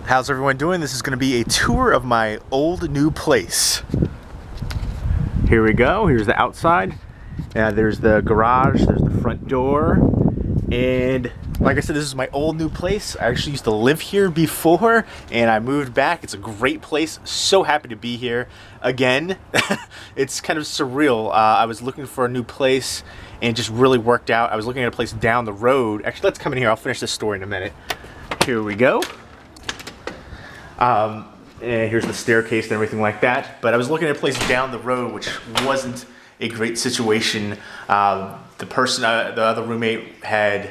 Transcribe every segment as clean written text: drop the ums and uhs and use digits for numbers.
How's everyone doing? This is going to be a tour of my old new place. Here we go. Here's the outside. There's the garage, there's the front door, and like I said, this is my old new place. I actually used to live here before, and I moved back. It's a great place. So happy to be here again. It's kind of surreal. I was looking for a new place, and it just really worked out. I was looking at a place down the road. Actually, let's come in here. I'll finish this story in a minute. Here we go. And here's the staircase and everything like that. But I was looking at a place down the road, which wasn't a great situation. The other roommate had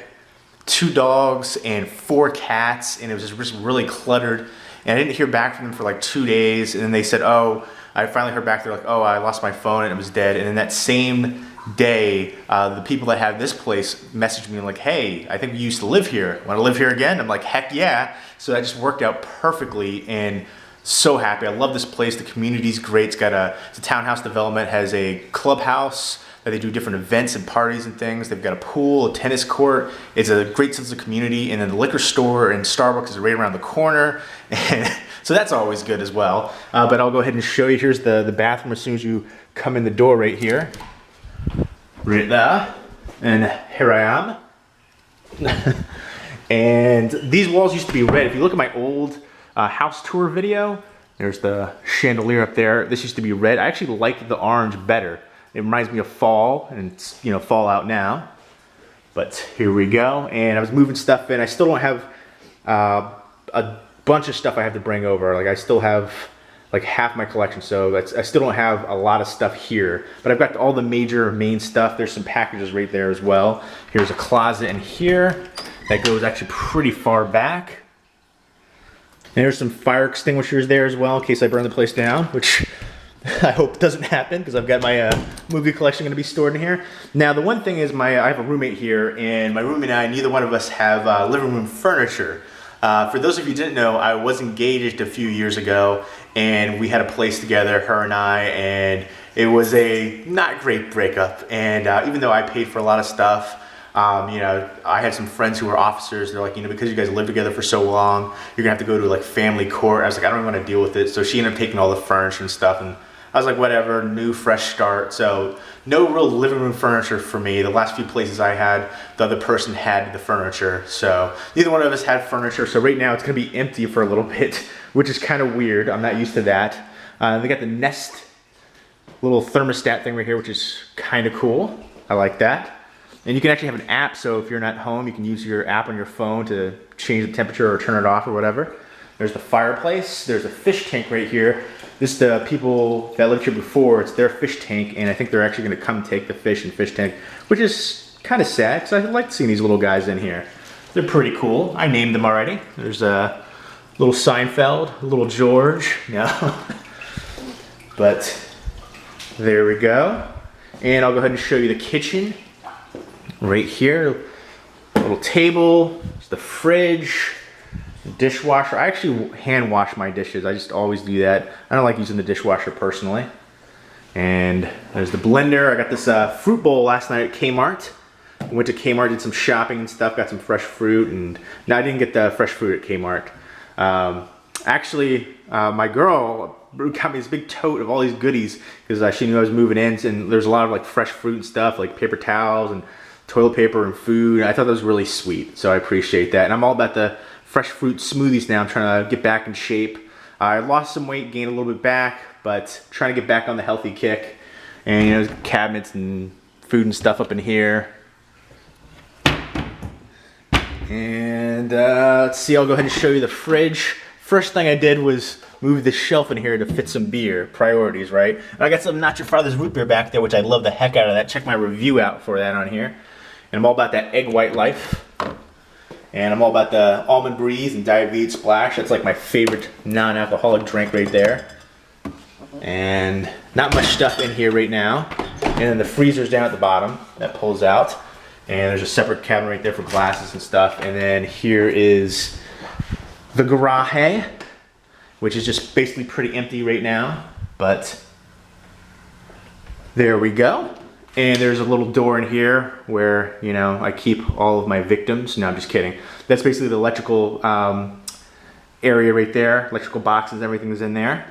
2 dogs and 4 cats, and it was just really cluttered. And I didn't hear back from them for like 2 days. And then they said, oh, I finally heard back. They're like, oh, I lost my phone and it was dead. And then that same day, the people that have this place messaged me like, hey, I think we used to live here. Want to live here again? I'm like, heck yeah. So that just worked out perfectly, and so happy. I love this place. The community's great. It's a townhouse development, has a clubhouse that they do different events and parties and things. They've got a pool, a tennis court. It's a great sense of community, and then the liquor store and Starbucks is right around the corner. And so that's always good as well. But I'll go ahead and show you. Here's the bathroom as soon as you come in the door right here. Right there. And here I am. And these walls used to be red. If you look at my old house tour video, there's the chandelier up there. This used to be red. I actually liked the orange better. It reminds me of fall, and it's, you know, fall out now. But here we go. And I was moving stuff in. I still don't have a bunch of stuff I have to bring over. Like I still have like half my collection, so I still don't have a lot of stuff here. But I've got all the major main stuff. There's some packages right there as well. Here's a closet in here that goes actually pretty far back. And there's some fire extinguishers there as well in case I burn the place down, which I hope doesn't happen because I've got my movie collection going to be stored in here. Now the one thing is I have a roommate here, and my roommate and I, neither one of us have living room furniture. For those of you who didn't know, I was engaged a few years ago, and we had a place together, her and I, and it was a not great breakup. And even though I paid for a lot of stuff, you know, I had some friends who were officers. They're like, you know, because you guys lived together for so long, you're gonna have to go to like family court. I was like, I don't even want to deal with it. So she ended up taking all the furniture and stuff, and I was like, whatever, new, fresh start. So no real living room furniture for me. The last few places I had, the other person had the furniture. So neither one of us had furniture. So right now it's gonna be empty for a little bit, which is kind of weird. I'm not used to that. They got the Nest little thermostat thing right here, which is kind of cool. I like that. And you can actually have an app, so if you're not home, you can use your app on your phone to change the temperature or turn it off or whatever. There's the fireplace. There's a fish tank right here. This is the people that lived here before. It's their fish tank, and I think they're actually going to come take the fish in fish tank, which is kind of sad because I like seeing these little guys in here. They're pretty cool. I named them already. There's a little Seinfeld, a little George. Yeah. But there we go. And I'll go ahead and show you the kitchen. Right here, a little table, there's the fridge, dishwasher. I actually hand wash my dishes. I just always do that. I don't like using the dishwasher personally. And there's the blender. I got this fruit bowl last night at Kmart. I went to Kmart, did some shopping and stuff, got some fresh fruit, and no, I didn't get the fresh fruit at Kmart. Actually, my girl got me this big tote of all these goodies because she knew I was moving in, and there's a lot of like fresh fruit and stuff, like paper towels and toilet paper and food. I thought that was really sweet, so I appreciate that. And I'm all about the fresh fruit smoothies now. I'm trying to get back in shape. I lost some weight, gained a little bit back, but trying to get back on the healthy kick. And you know, cabinets and food and stuff up in here. And let's see, I'll go ahead and show you the fridge. First thing I did was move the shelf in here to fit some beer. Priorities, right? And I got some Not Your Father's root beer back there, which I love the heck out of that. Check my review out for that on here. And I'm all about that egg white life. And I'm all about the almond breeze and diabetes splash. That's like my favorite non-alcoholic drink right there. And not much stuff in here right now. And then the freezer's down at the bottom. That pulls out. And there's a separate cabinet right there for glasses and stuff. And then here is the garage, which is just basically pretty empty right now. But there we go. And there's a little door in here where, you know, I keep all of my victims. No, I'm just kidding. That's basically the electrical area right there. Electrical boxes, everything's in there.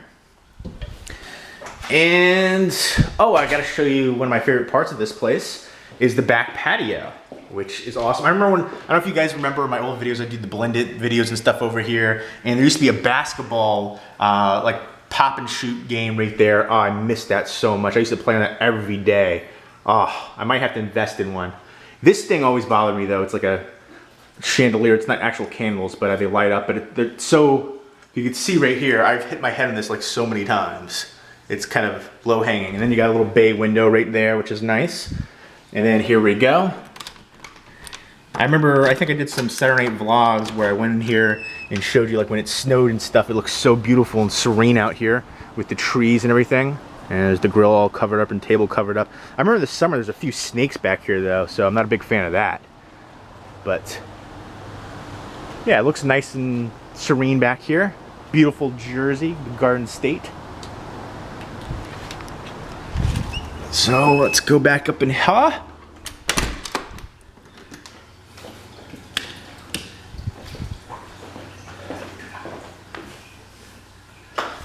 And, oh, I gotta show you one of my favorite parts of this place is the back patio, which is awesome. I remember when, I don't know if you guys remember my old videos, I did the blended videos and stuff over here, and there used to be a basketball, like pop and shoot game right there. Oh, I missed that so much. I used to play on that every day. Oh, I might have to invest in one. This thing always bothered me though. It's like a chandelier. It's not actual candles, but they light up. But they're so, you can see right here, I've hit my head on this like so many times. It's kind of low hanging. And then you got a little bay window right there, which is nice. And then here we go. I remember, I think I did some Saturday Night Vlogs where I went in here and showed you like when it snowed and stuff, it looks so beautiful and serene out here with the trees and everything. And there's the grill all covered up and table covered up. I remember this summer there's a few snakes back here though, so I'm not a big fan of that. But yeah, it looks nice and serene back here. Beautiful Jersey, the Garden State. So let's go back up in here.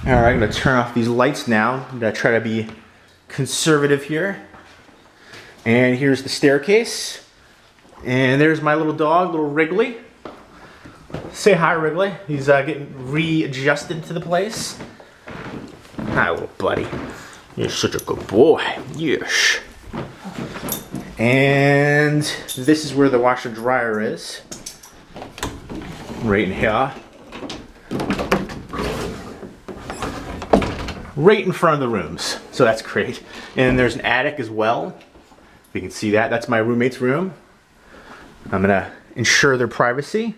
Alright, I'm gonna turn off these lights now. I'm gonna try to be conservative here. And here's the staircase. And there's my little dog, little Wrigley. Say hi, Wrigley. He's getting readjusted to the place. Hi, little buddy. You're such a good boy. Yes. And this is where the washer dryer is. Right in here. Right in front of the rooms. So that's great. And there's an attic as well. If you can see that, that's my roommate's room. I'm gonna ensure their privacy.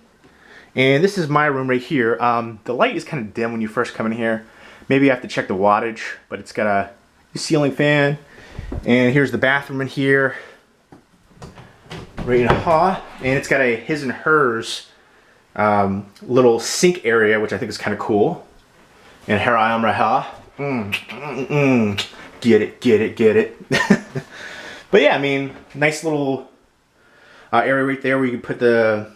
And this is my room right here. The light is kind of dim when you first come in here. Maybe I have to check the wattage, but it's got a ceiling fan. And here's the bathroom in here. Right in here. And it's got a his and hers little sink area, which I think is kind of cool. And here I am right here. Get it, get it, get it. But yeah, I mean, nice little area right there where you can put the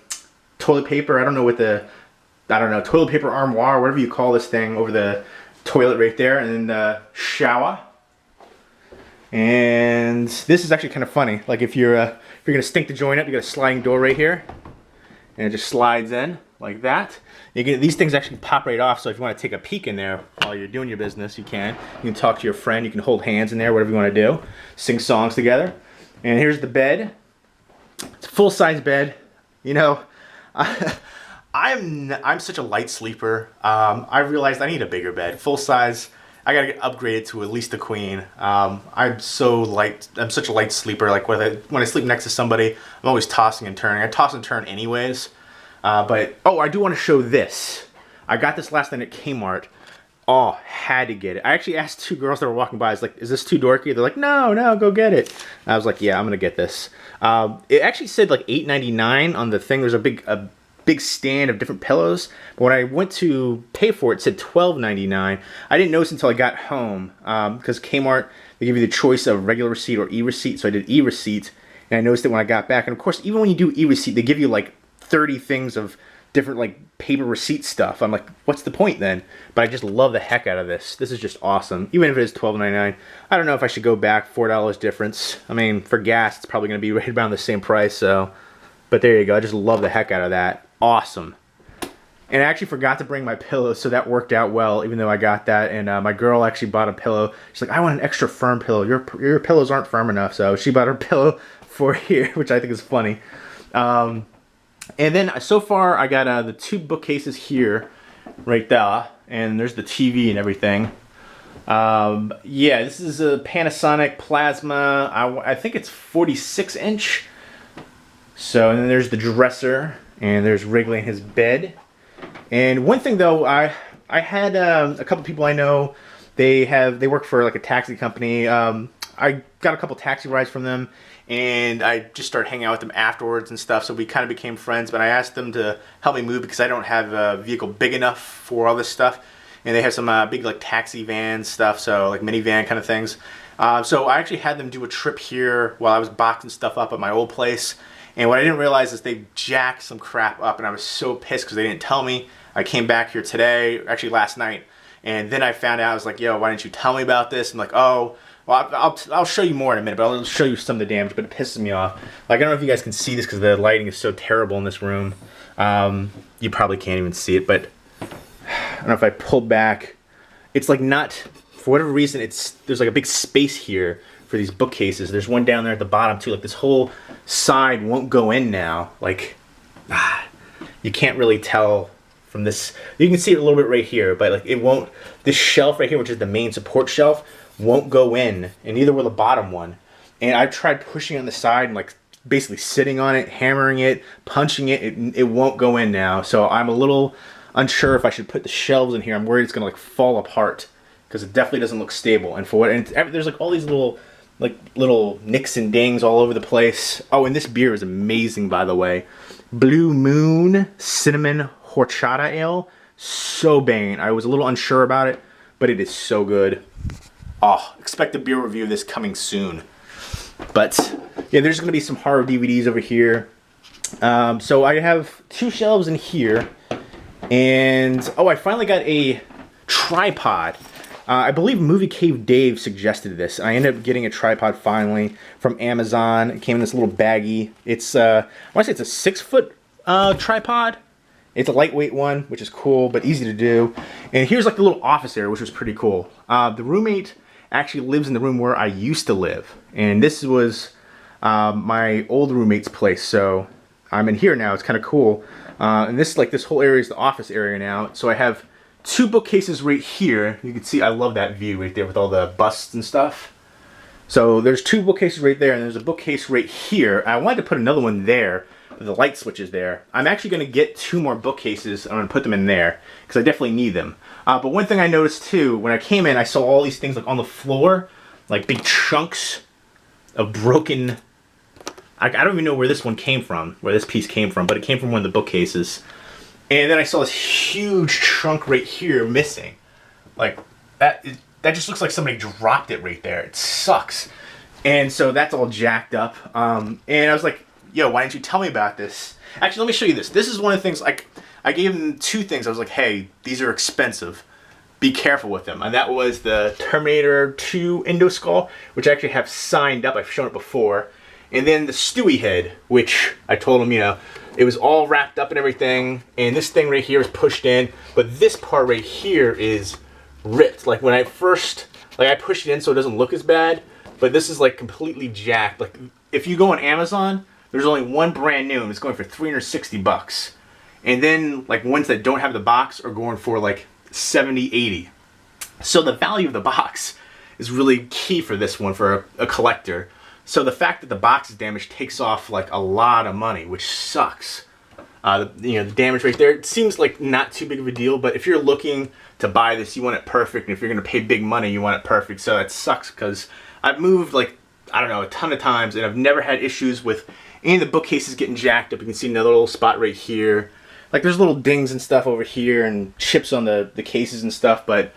toilet paper. I don't know, toilet paper armoire, whatever you call this thing, over the toilet right there. And then the shower. And this is actually kind of funny. Like if you're gonna stink the joint up, you got a sliding door right here, and it just slides in like that. These things actually pop right off. So if you want to take a peek in there while you're doing your business, you can. You can talk to your friend. You can hold hands in there, whatever you want to do. Sing songs together. And here's the bed. It's a full-size bed. You know, I'm such a light sleeper. I realized I need a bigger bed, full size. I gotta get upgraded to at least a queen. I'm so light. I'm such a light sleeper. Like when I sleep next to somebody, I'm always tossing and turning. I toss and turn anyways. But oh, I do want to show this. I got this last night at Kmart. Oh, had to get it. I actually asked two girls that were walking by. I was like, "Is this too dorky?" They're like, "No, no, go get it." And I was like, "Yeah, I'm gonna get this." It actually said like $8.99 on the thing. There's a big stand of different pillows, but when I went to pay for it, it said $12.99. I didn't notice until I got home, because Kmart, they give you the choice of regular receipt or e-receipt, so I did e-receipt, and I noticed it when I got back. And of course, even when you do e-receipt, they give you like 30 things of different like paper receipt stuff. I'm like, what's the point then? But I just love the heck out of this. This is just awesome. Even if it is $12.99, I don't know if I should go back. $4 difference. I mean, for gas, it's probably going to be right around the same price, so. But there you go. I just love the heck out of that. Awesome. And I actually forgot to bring my pillow, so that worked out well, even though I got that. And my girl actually bought a pillow. She's like, I want an extra firm pillow. Your pillows aren't firm enough. So she bought her pillow for here, which I think is funny. And then so far, I got the two bookcases here, right there. And there's the TV and everything. Yeah, this is a Panasonic Plasma. I think it's 46-inch. So, and then there's the dresser. And there's Wrigley in his bed. And one thing though, I had a couple people I know, they work for like a taxi company. I got a couple taxi rides from them, and I just started hanging out with them afterwards and stuff, so we kind of became friends. But I asked them to help me move because I don't have a vehicle big enough for all this stuff. And they have some big like taxi van stuff, so like minivan kind of things. So I actually had them do a trip here while I was boxing stuff up at my old place. And what I didn't realize is they jacked some crap up, and I was so pissed because they didn't tell me. I came back here today, actually last night, and then I found out, I was like, yo, why didn't you tell me about this? I'm like, oh, well, I'll show you more in a minute, but I'll show you some of the damage, but it pisses me off. Like, I don't know if you guys can see this because the lighting is so terrible in this room. You probably can't even see it, but I don't know if I pull back. It's like not, for whatever reason, there's like a big space here for these bookcases. There's one down there at the bottom too. Like this whole side won't go in now. Like, you can't really tell from this. You can see it a little bit right here, but like it won't, this shelf right here, which is the main support shelf, won't go in, and neither will the bottom one. And I've tried pushing on the side and like basically sitting on it, hammering it, punching it, it won't go in now. So I'm a little unsure if I should put the shelves in here. I'm worried it's gonna like fall apart because it definitely doesn't look stable. And for what, and there's like all these little nicks and dings all over the place. Oh, and this beer is amazing, by the way. Blue Moon Cinnamon Horchata Ale. So banging. I was a little unsure about it, but it is so good. Oh, expect a beer review of this coming soon. But yeah, there's going to be some horror DVDs over here. So I have 2 shelves in here. And, oh, I finally got a tripod. I believe Movie Cave Dave suggested this. I ended up getting a tripod finally from Amazon. It came in this little baggie. It's, I want to say it's a 6-foot tripod. It's a lightweight one, which is cool, but easy to do. And here's like the little office area, which was pretty cool. The roommate actually lives in the room where I used to live. And this was my old roommate's place. So I'm in here now. It's kind of cool. And this, like, this whole area is the office area now. So I have 2 bookcases right here. You can see, I love that view right there with all the busts and stuff. So there's 2 bookcases right there, and there's a bookcase right here. I wanted to put another one there. The light switch is there. I'm actually going to get 2 more bookcases. I'm going to put them in there because I definitely need them. But one thing I noticed too, when I came in, I saw all these things like on the floor, like big chunks of broken. I don't even know where this one came from, where this piece came from, but it came from one of the bookcases. And then I saw this huge chunk right here missing. Like, that just looks like somebody dropped it right there. It sucks. And so that's all jacked up. And I was like, yo, why didn't you tell me about this? Actually, let me show you this. This is one of the things, like, I gave them 2 things. I was like, hey, these are expensive. Be careful with them. And that was the Terminator 2 Endoskull, which I actually have signed up. I've shown it before. And then the Stewie head, which I told him, you know, it was all wrapped up and everything. And this thing right here is pushed in. But this part right here is ripped. Like when I first, like I pushed it in so it doesn't look as bad. But this is like completely jacked. Like if you go on Amazon, there's only one brand new and it's going for $360. And then like ones that don't have the box are going for like 70, 80. So the value of the box is really key for this one for a collector. So the fact that the box is damaged takes off like a lot of money, which sucks. You know, the damage right there, it seems like not too big of a deal, but if you're looking to buy this, you want it perfect. And if you're going to pay big money, you want it perfect. So that sucks because I've moved like, I don't know, a ton of times and I've never had issues with any of the bookcases getting jacked up. You can see another little spot right here. Like there's little dings and stuff over here and chips on the cases and stuff, but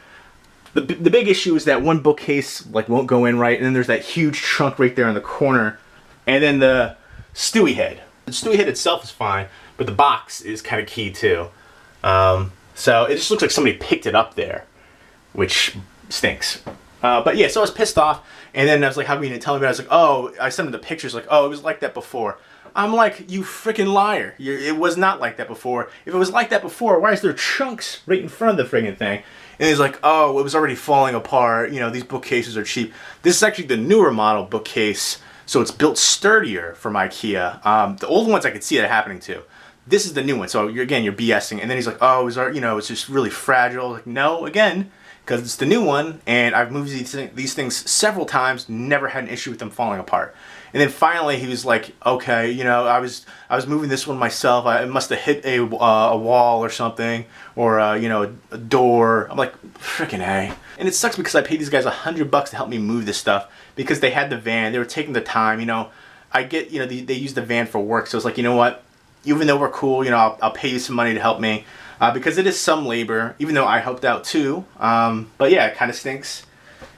the big issue is that one bookcase like won't go in right, and then there's that huge chunk right there in the corner, and then the Stewie head. The Stewie head itself is fine, but the box is kind of key too. So it just looks like somebody picked it up there, which stinks. But yeah, so I was pissed off, and then I was like, how come you didn't tell me about it? I was like, oh, I sent him the pictures, like, oh, it was like that before. I'm like, you freaking liar. It was not like that before. If it was like that before, why is there chunks right in front of the friggin' thing? And he's like, oh, it was already falling apart. You know, these bookcases are cheap. This is actually the newer model bookcase, so it's built sturdier from IKEA. The old ones I could see that happening to. This is the new one, so you're BSing. And then he's like, oh, you know, it's just really fragile. Like, no, again, because it's the new one, and I've moved these things several times, never had an issue with them falling apart. And then finally he was like, okay, you know, I was moving this one myself. I must have hit a wall or something, or you know, a door. I'm like, freaking A. And it sucks because I paid these guys $100 to help me move this stuff because they had the van. They were taking the time. You know, I get, you know, they use the van for work, so it's like, you know what? Even though we're cool, you know, I'll pay you some money to help me because it is some labor. Even though I helped out too, but yeah, it kind of stinks.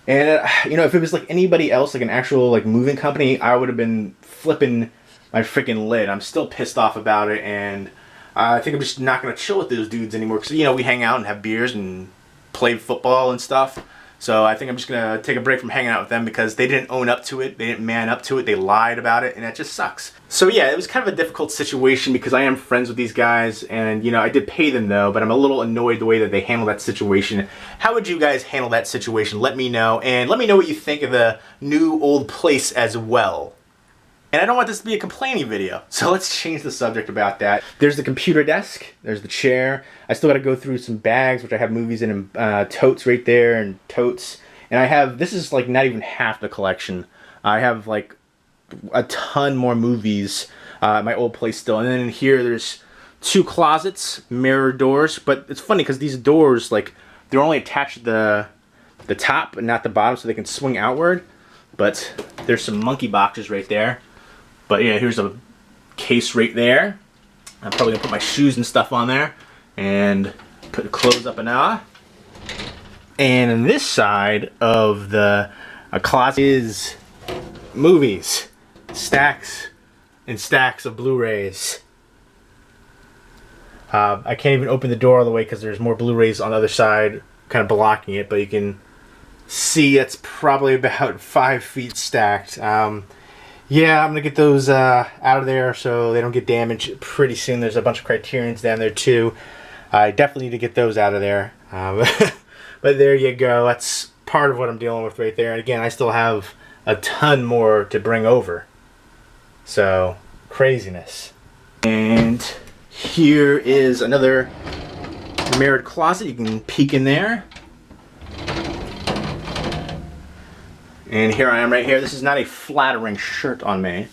And you know, if it was like anybody else, like an actual like moving company, I would have been flipping my freaking lid. I'm still pissed off about it, and I think I'm just not going to chill with those dudes anymore because, you know, we hang out and have beers and play football and stuff. So I think I'm just going to take a break from hanging out with them because they didn't own up to it. They didn't man up to it. They lied about it, and that just sucks. So yeah, it was kind of a difficult situation because I am friends with these guys, and, you know, I did pay them though, but I'm a little annoyed the way that they handled that situation. How would you guys handle that situation? Let me know, and let me know what you think of the new old place as well. And I don't want this to be a complaining video, so let's change the subject about that. There's the computer desk, there's the chair. I still gotta go through some bags, which I have movies in, totes right there, and totes. And I have, this is like not even half the collection. I have like a ton more movies at my old place still. And then in here, there's 2 closets, mirror doors. But it's funny because these doors, like, they're only attached to the top and not the bottom, so they can swing outward. But there's some monkey boxes right there. But yeah, here's a case right there. I'm probably gonna put my shoes and stuff on there and put the clothes up and out. And on this side of the closet is movies, stacks and stacks of Blu-rays. I can't even open the door all the way because there's more Blu-rays on the other side kind of blocking it, but you can see it's probably about 5 feet stacked. Yeah, I'm going to get those out of there so they don't get damaged pretty soon. There's a bunch of Criterions down there too. I definitely need to get those out of there. But there you go. That's part of what I'm dealing with right there. And again, I still have a ton more to bring over. So, craziness. And here is another mirrored closet. You can peek in there. And here I am right here. This is not a flattering shirt on me,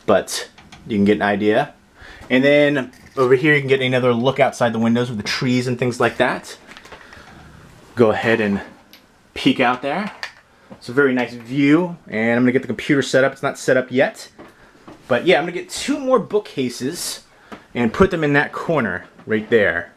but you can get an idea. And then over here you can get another look outside the windows with the trees and things like that. Go ahead and peek out there. It's a very nice view. And I'm gonna get the computer set up. It's not set up yet. But yeah, I'm gonna get 2 more bookcases and put them in that corner right there.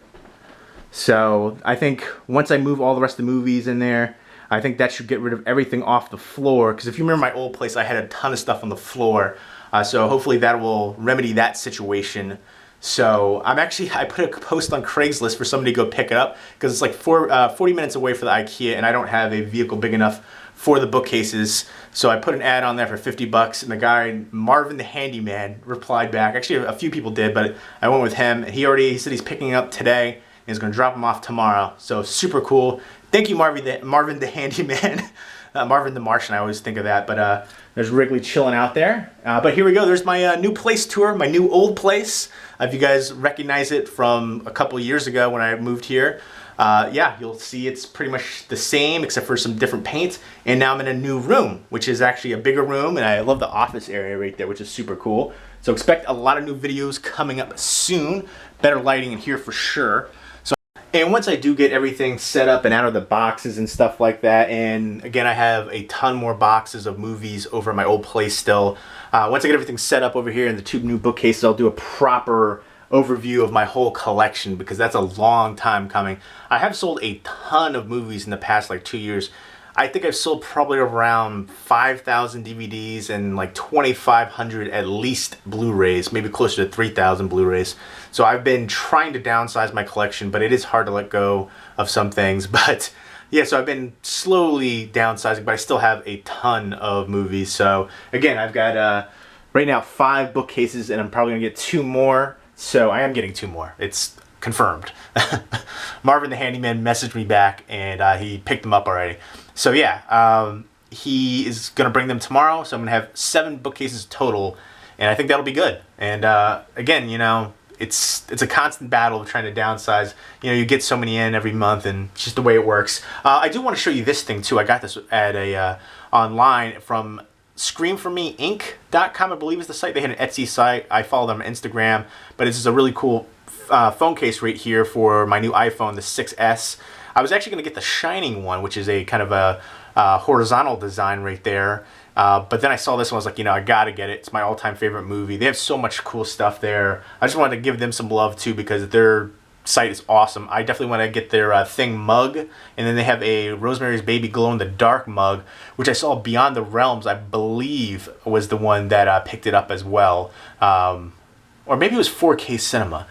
So I think once I move all the rest of the movies in there, I think that should get rid of everything off the floor, because if you remember my old place, I had a ton of stuff on the floor. So hopefully that will remedy that situation. So I put a post on Craigslist for somebody to go pick it up, because it's like 40 minutes away for the IKEA, and I don't have a vehicle big enough for the bookcases. So I put an ad on there for 50 bucks, and the guy, Marvin the Handyman, replied back. Actually, a few people did, but I went with him. He said he's picking up today, and he's gonna drop them off tomorrow. So super cool. Thank you, Marvin the Handyman. Marvin the Martian, I always think of that. But there's Wrigley chilling out there. But here we go. There's my new place tour, my new old place. If you guys recognize it from a couple years ago when I moved here, yeah, you'll see it's pretty much the same except for some different paint. And now I'm in a new room, which is actually a bigger room. And I love the office area right there, which is super cool. So expect a lot of new videos coming up soon. Better lighting in here for sure. And once I do get everything set up and out of the boxes and stuff like that, and again, I have a ton more boxes of movies over at my old place still. Once I get everything set up over here in the 2 new bookcases, I'll do a proper overview of my whole collection, because that's a long time coming. I have sold a ton of movies in the past like 2 years. I think I've sold probably around 5,000 DVDs and like 2,500 at least Blu-rays, maybe closer to 3,000 Blu-rays. So I've been trying to downsize my collection, but it is hard to let go of some things. But yeah, so I've been slowly downsizing, but I still have a ton of movies. So again, I've got right now 5 bookcases, and I'm probably gonna get 2 more. So I am getting 2 more. It's confirmed. Marvin the Handyman messaged me back, and he picked them up already. So yeah, he is gonna bring them tomorrow. So I'm gonna have 7 bookcases total, and I think that'll be good. And again, you know, it's a constant battle of trying to downsize. You know, you get so many in every month, and it's just the way it works. I do want to show you this thing too. I got this at a online from screamformeinc.com, I believe is the site. They had an Etsy site. I follow them on Instagram, but this is a really cool phone case right here for my new iPhone, the 6S. I was actually going to get the Shining one, which is a kind of a horizontal design right there. But then I saw this one, I was like, you know, I gotta get it. It's my all-time favorite movie. They have so much cool stuff there. I just wanted to give them some love too, because their site is awesome. I definitely want to get their Thing mug, and then they have a Rosemary's Baby glow-in-the-dark mug, which I saw Beyond the Realms, I believe, was the one that picked it up as well. Or maybe it was 4K Cinema.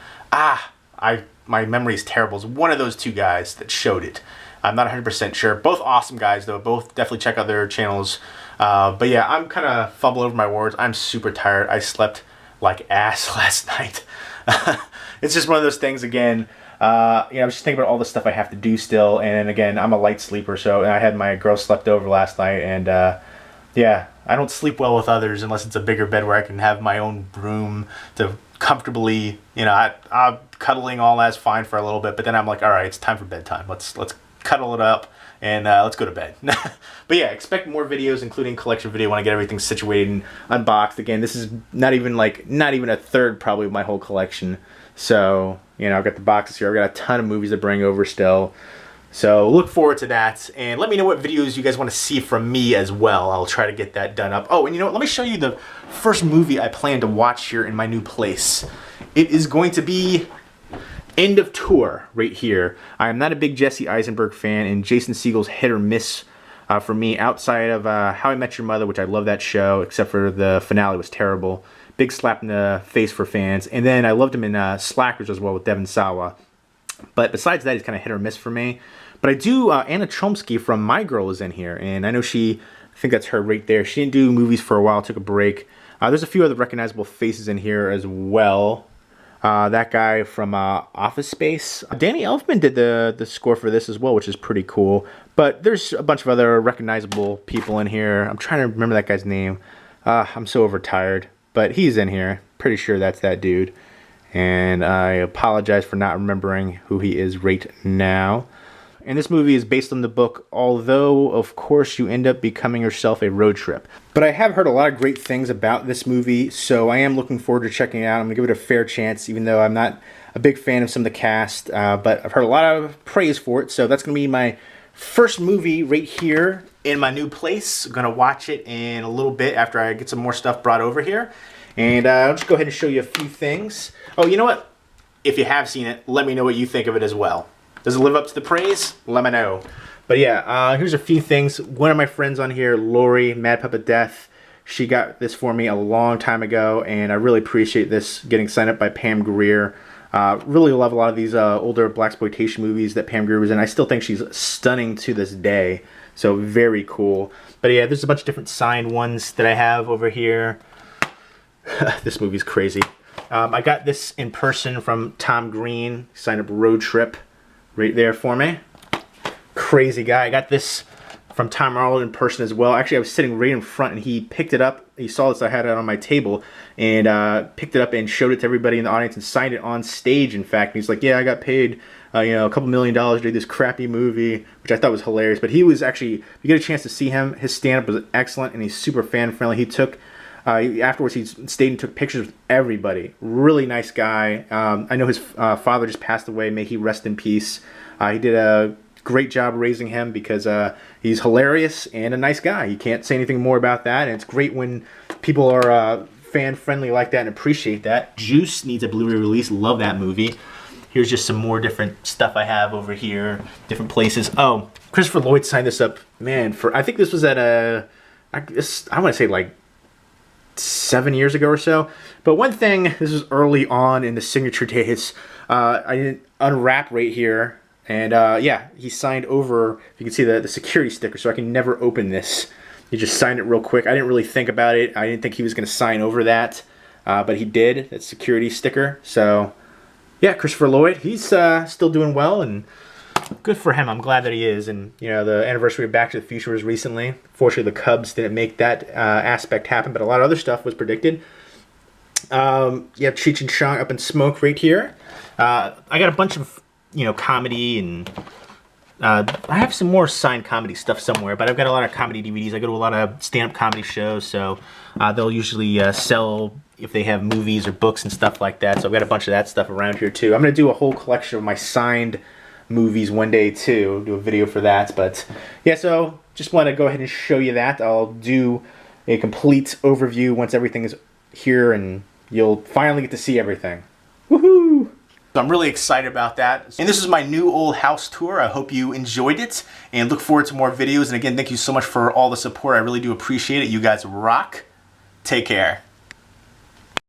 My memory is terrible. It's one of those two guys that showed it. I'm not 100% sure. Both awesome guys, though. Both definitely check out their channels. But yeah, I'm kind of fumbling over my words. I'm super tired. I slept like ass last night. It's just one of those things, again. I was just thinking about all the stuff I have to do still. And again, I'm a light sleeper, so I had my girl slept over last night. And yeah, I don't sleep well with others unless it's a bigger bed where I can have my own room to comfortably, I'm cuddling all that's fine for a little bit, but then I'm like, all right, it's time for bedtime. Let's cuddle it up and let's go to bed. But yeah, expect more videos, including collection video, when I get everything situated and unboxed. Again, this is not even a third probably of my whole collection. So, I've got the boxes here. I've got a ton of movies to bring over still. So look forward to that, and let me know what videos you guys want to see from me as well. I'll try to get that done up. Oh, and you know what? Let me show you the first movie I plan to watch here in my new place. It is going to be End of Tour right here. I am not a big Jesse Eisenberg fan, and Jason Segel's hit or miss for me outside of How I Met Your Mother, which I love that show, except for the finale was terrible. Big slap in the face for fans. And then I loved him in Slackers as well with Devon Sawa. But besides that, he's kind of hit or miss for me. But I do, Anna Chlumsky from My Girl is in here, and I know I think that's her right there. She didn't do movies for a while, took a break. There's a few other recognizable faces in here as well. That guy from Office Space. Danny Elfman did the score for this as well, which is pretty cool. But there's a bunch of other recognizable people in here. I'm trying to remember that guy's name. I'm so overtired. But he's in here. Pretty sure that's that dude. And I apologize for not remembering who he is right now. And this movie is based on the book, although, of course, you end up becoming yourself a road trip. But I have heard a lot of great things about this movie, so I am looking forward to checking it out. I'm going to give it a fair chance, even though I'm not a big fan of some of the cast. But I've heard a lot of praise for it, so that's going to be my first movie right here in my new place. I'm going to watch it in a little bit after I get some more stuff brought over here. And I'll just go ahead and show you a few things. Oh, you know what? If you have seen it, let me know what you think of it as well. Does it live up to the praise? Let me know. But yeah, here's a few things. One of my friends on here, Lori, Mad Puppet Death, she got this for me a long time ago, and I really appreciate this getting signed up by Pam Grier. Really love a lot of these older blaxploitation movies that Pam Grier was in. I still think she's stunning to this day, so very cool. But yeah, there's a bunch of different signed ones that I have over here. This movie's crazy. I got this in person from Tom Green, signed up Road Trip. Right there for me. Crazy guy. I got this from Tom Arnold in person as well. Actually, I was sitting right in front and he picked it up. He saw this, I had it on my table, and picked it up and showed it to everybody in the audience and signed it on stage, in fact. And he's like, yeah, I got paid a couple $1 million to do this crappy movie, which I thought was hilarious. But he was actually, if you get a chance to see him, his stand-up was excellent, and he's super fan-friendly. He took, afterwards, he stayed and took pictures with everybody. Really nice guy. I know his father just passed away. May he rest in peace. He did a great job raising him because he's hilarious and a nice guy. You can't say anything more about that. And it's great when people are fan-friendly like that and appreciate that. Juice needs a Blu-ray release. Love that movie. Here's just some more different stuff I have over here. Different places. Oh, Christopher Lloyd signed this up. Man, I think this was at I want to say like 7 years ago or so. But one thing, this was early on in the signature days, I didn't unwrap right here, and yeah, he signed over, you can see the security sticker, so I can never open this. He just signed it real quick. I didn't really think about it. I didn't think he was going to sign over that, but he did, that security sticker. So yeah, Christopher Lloyd, he's still doing well, and good for him. I'm glad that he is. And the anniversary of Back to the Future was recently. Fortunately, the Cubs didn't make that aspect happen, but a lot of other stuff was predicted. You have Cheech and Chong Up in Smoke right here. I got a bunch of comedy, and I have some more signed comedy stuff somewhere, but I've got a lot of comedy DVDs. I go to a lot of stand-up comedy shows, so they'll usually sell if they have movies or books and stuff like that. So I've got a bunch of that stuff around here too. I'm going to do a whole collection of my signed movies one day too, do a video for that. But yeah, so just want to go ahead and show you that. I'll do a complete overview once everything is here, and you'll finally get to see everything. Woohoo! So I'm really excited about that. And this is my new old house tour. I hope you enjoyed it and look forward to more videos. And again, thank you so much for all the support. I really do appreciate it. You guys rock. Take care.